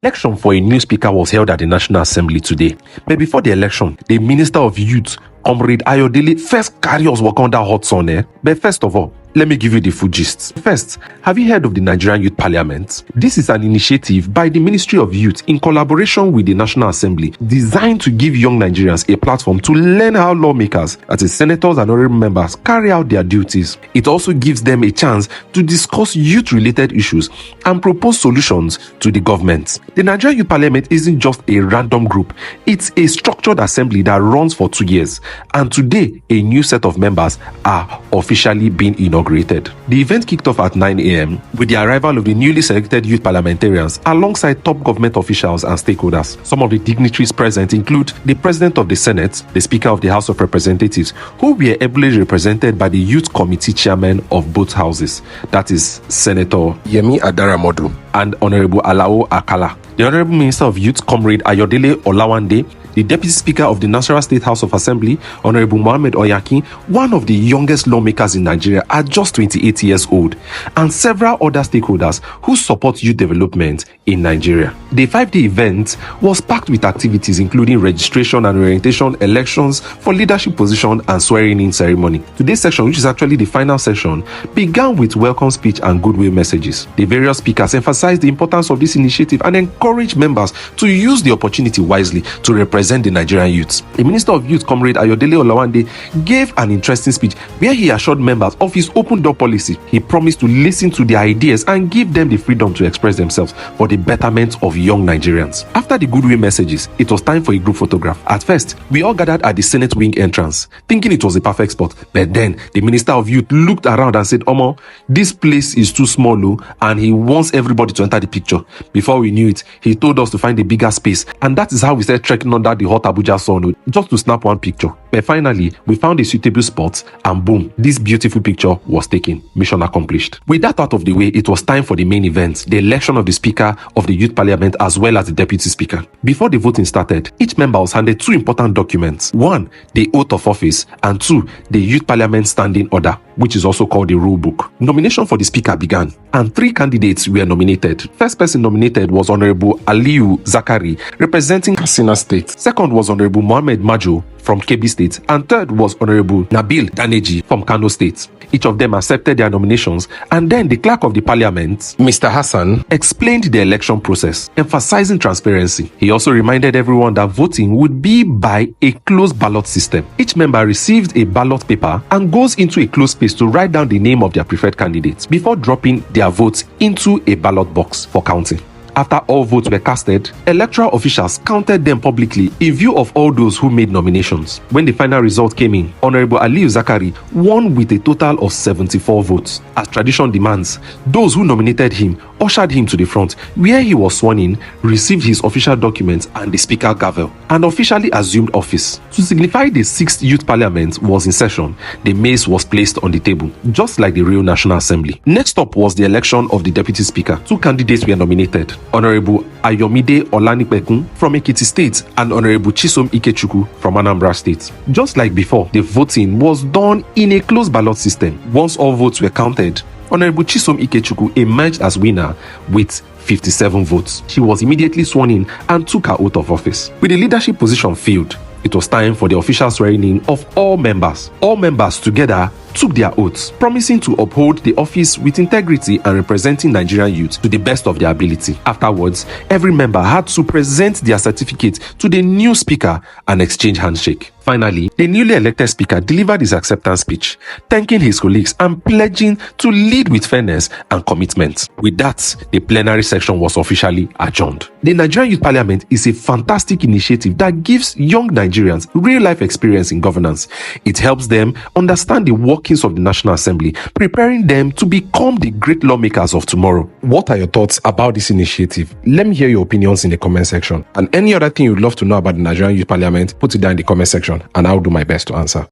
Election for a new speaker was held at the National Assembly today. But before the election, the Minister of Youth, Comrade Ayodele, first carry us work on that hot sun. But first of all, let me give you the full gist. First, have you heard of the Nigerian Youth Parliament? This is an initiative by the Ministry of Youth in collaboration with the National Assembly designed to give young Nigerians a platform to learn how lawmakers, that is senators and honorable members, carry out their duties. It also gives them a chance to discuss youth-related issues and propose solutions to the government. The Nigerian Youth Parliament isn't just a random group. It's a structured assembly that runs for 2 years. And today, a new set of members are officially being inaugurated. The event kicked off at 9 a.m. with the arrival of the newly selected youth parliamentarians alongside top government officials and stakeholders. Some of the dignitaries present include the President of the Senate, the Speaker of the House of Representatives, who were ably represented by the Youth Committee Chairman of both houses, that is Senator Yemi Adaramodu and Honorable Alao Akala. The Honorable Minister of Youth, Comrade Ayodele Olawande, the Deputy Speaker of the Nasarawa State House of Assembly, Honorable Mohammed Oyaki, one of the youngest lawmakers in Nigeria at just 28 years old, and several other stakeholders who support youth development in Nigeria. The 5-day event was packed with activities including registration and orientation, elections for leadership position, and swearing-in ceremony. Today's session, which is actually the final session, began with welcome speech and goodwill messages. The various speakers emphasized the importance of this initiative and encouraged members to use the opportunity wisely to represent the Nigerian youths. The Minister of Youth, Comrade Ayodele Olawande, gave an interesting speech where he assured members of his open door policy. He promised to listen to their ideas and give them the freedom to express themselves for the betterment of young Nigerians. After the goodwill messages, it was time for a group photograph. At first, we all gathered at the Senate wing entrance, thinking it was a perfect spot. But then, the Minister of Youth looked around and said, "Omo, this place is too small," and he wants everybody to enter the picture. Before we knew it, he told us to find a bigger space, and that is how we started trekking under the hot Abuja sun just to snap one picture. But finally, we found a suitable spot, and boom, this beautiful picture was taken. Mission accomplished. With that out of the way, it was time for the main event, the election of the Speaker of the Youth Parliament as well as the Deputy Speaker. Before the voting started, each member was handed 2 important documents. 1, the oath of office, and 2, the Youth Parliament Standing Order, which is also called the rule book. Nomination for the Speaker began, and 3 candidates were nominated. First person nominated was Honorable Aliyu Zakari, representing Katsina State. Second was Honorable Mohammed Majo from Kebbi State, and third was Honorable Nabil Daneji from Kano State. Each of them accepted their nominations, and then the Clerk of the Parliament, Mr. Hassan, explained the election process, emphasizing transparency. He also reminded everyone that voting would be by a closed ballot system. Each member received a ballot paper and goes into a closed space to write down the name of their preferred candidates before dropping their votes into a ballot box for counting. After all votes were casted, electoral officials counted them publicly in view of all those who made nominations. When the final result came in, Honorable Aliyu Zakari won with a total of 74 votes. As tradition demands, those who nominated him ushered him to the front, where he was sworn in, received his official documents and the Speaker gavel, and officially assumed office. To signify the 6th Youth Parliament was in session, the mace was placed on the table, just like the real National Assembly. Next up was the election of the Deputy Speaker. 2 candidates were nominated, Honorable Ayomide Olanipekun from Ekiti State and Honorable Chisom Ikechukwu from Anambra State. Just like before, the voting was done in a closed ballot system. Once all votes were counted, Honorable Chisom Ikechukwu emerged as winner with 57 votes. She was immediately sworn in and took her oath of office. With the leadership position filled, it was time for the official swearing in of all members. All members together took their oaths, promising to uphold the office with integrity and representing Nigerian youth to the best of their ability. Afterwards, every member had to present their certificate to the new speaker and exchange handshake. Finally, the newly elected speaker delivered his acceptance speech, thanking his colleagues and pledging to lead with fairness and commitment. With that, the plenary session was officially adjourned. The Nigerian Youth Parliament is a fantastic initiative that gives young Nigerians real-life experience in governance. It helps them understand the workings of the National Assembly, preparing them to become the great lawmakers of tomorrow. What are your thoughts about this initiative? Let me hear your opinions in the comment section. And any other thing you'd love to know about the Nigerian Youth Parliament, put it down in the comment section and I'll do my best to answer.